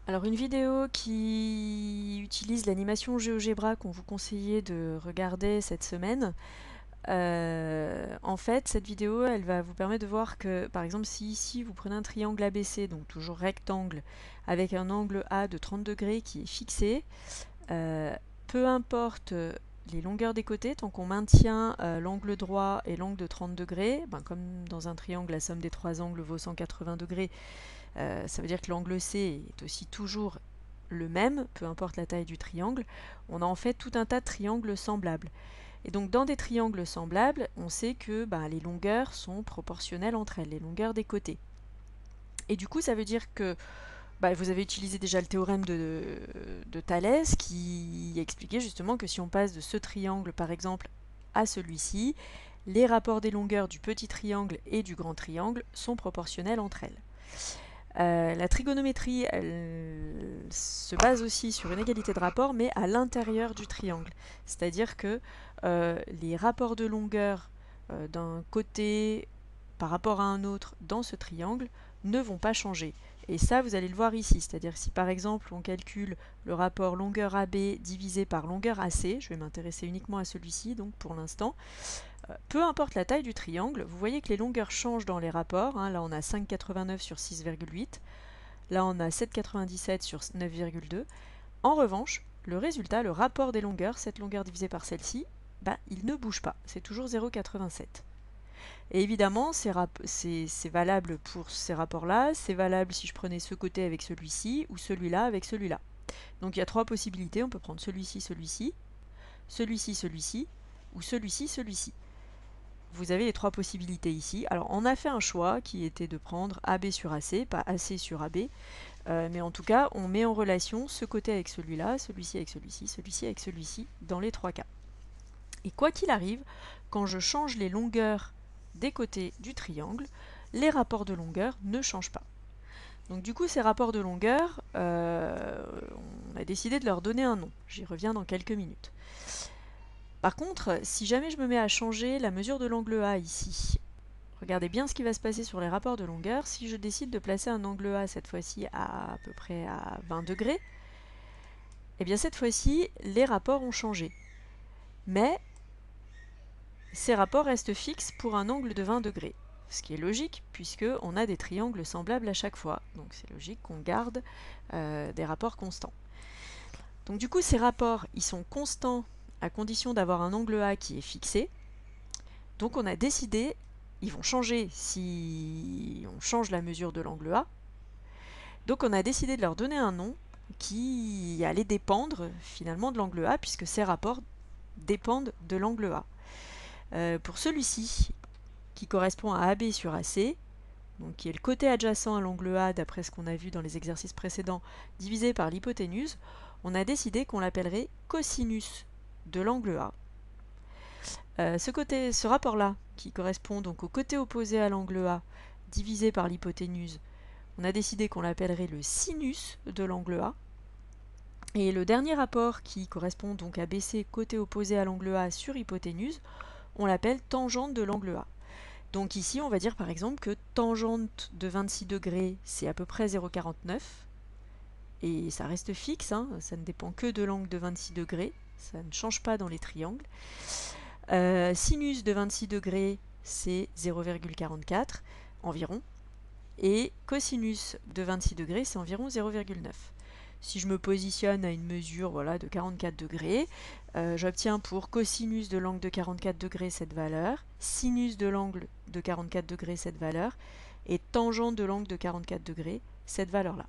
Alors une vidéo qui utilise l'animation GeoGebra qu'on vous conseillait de regarder cette semaine, en fait cette vidéo elle va vous permettre de voir que par exemple si ici vous prenez un triangle ABC, donc toujours rectangle, avec un angle A de 30 degrés qui est fixé, peu importe les longueurs des côtés, tant qu'on maintient l'angle droit et l'angle de 30 degrés, comme dans un triangle la somme des trois angles vaut 180 degrés, ça veut dire que l'angle C est aussi toujours le même, peu importe la taille du triangle. On a en fait tout un tas de triangles semblables. Et donc dans des triangles semblables, on sait que les longueurs sont proportionnelles entre elles, les longueurs des côtés. Et du coup, ça veut dire que vous avez utilisé déjà le théorème de Thalès qui expliquait justement que si on passe de ce triangle par exemple à celui-ci, les rapports des longueurs du petit triangle et du grand triangle sont proportionnels entre elles. La trigonométrie, elle se base aussi sur une égalité de rapport, mais à l'intérieur du triangle. C'est-à-dire que les rapports de longueur d'un côté par rapport à un autre dans ce triangle ne vont pas changer. Et ça, vous allez le voir ici. C'est-à-dire si par exemple on calcule le rapport longueur AB divisé par longueur AC, je vais m'intéresser uniquement à celui-ci donc pour l'instant, peu importe la taille du triangle, vous voyez que les longueurs changent dans les rapports. Là, on a 5,89 sur 6,8. Là, on a 7,97 sur 9,2. En revanche, le résultat, le rapport des longueurs, cette longueur divisée par celle-ci, il ne bouge pas. C'est toujours 0,87. Et évidemment, c'est valable pour ces rapports-là. C'est valable si je prenais ce côté avec celui-ci ou celui-là avec celui-là. Donc il y a trois possibilités. On peut prendre celui-ci, celui-ci, celui-ci, celui-ci ou celui-ci, celui-ci. Vous avez les trois possibilités ici. Alors on a fait un choix qui était de prendre AB sur AC, pas AC sur AB, mais en tout cas on met en relation ce côté avec celui-là, celui-ci avec celui-ci, celui-ci avec celui-ci, dans les trois cas. Et quoi qu'il arrive, quand je change les longueurs des côtés du triangle, les rapports de longueur ne changent pas. Donc du coup ces rapports de longueur, on a décidé de leur donner un nom. J'y reviens dans quelques minutes. Par contre, si jamais je me mets à changer la mesure de l'angle A ici, regardez bien ce qui va se passer sur les rapports de longueur. Si je décide de placer un angle A cette fois-ci à peu près à 20 degrés, et bien cette fois-ci, les rapports ont changé. Mais ces rapports restent fixes pour un angle de 20 degrés. Ce qui est logique puisqu'on a des triangles semblables à chaque fois. Donc c'est logique qu'on garde des rapports constants. Donc du coup, ces rapports, ils sont constants à condition d'avoir un angle A qui est fixé. Donc on a décidé, ils vont changer si on change la mesure de l'angle A. Donc on a décidé de leur donner un nom qui allait dépendre finalement de l'angle A, puisque ces rapports dépendent de l'angle A. Pour celui-ci, qui correspond à AB sur AC, donc qui est le côté adjacent à l'angle A d'après ce qu'on a vu dans les exercices précédents, divisé par l'hypoténuse, on a décidé qu'on l'appellerait cosinus de l'angle A. Ce rapport-là, qui correspond donc au côté opposé à l'angle A, divisé par l'hypoténuse, on a décidé qu'on l'appellerait le sinus de l'angle A. Et le dernier rapport, qui correspond donc à BC, côté opposé à l'angle A sur hypoténuse, on l'appelle tangente de l'angle A. Donc ici, on va dire par exemple que tangente de 26 degrés, c'est à peu près 0,49. Et ça reste fixe, ça ne dépend que de l'angle de 26 degrés, ça ne change pas dans les triangles. Sinus de 26 degrés, c'est 0,44 environ. Et cosinus de 26 degrés, c'est environ 0,9. Si je me positionne à une mesure de 44 degrés, j'obtiens pour cosinus de l'angle de 44 degrés cette valeur, sinus de l'angle de 44 degrés cette valeur, et tangente de l'angle de 44 degrés cette valeur-là.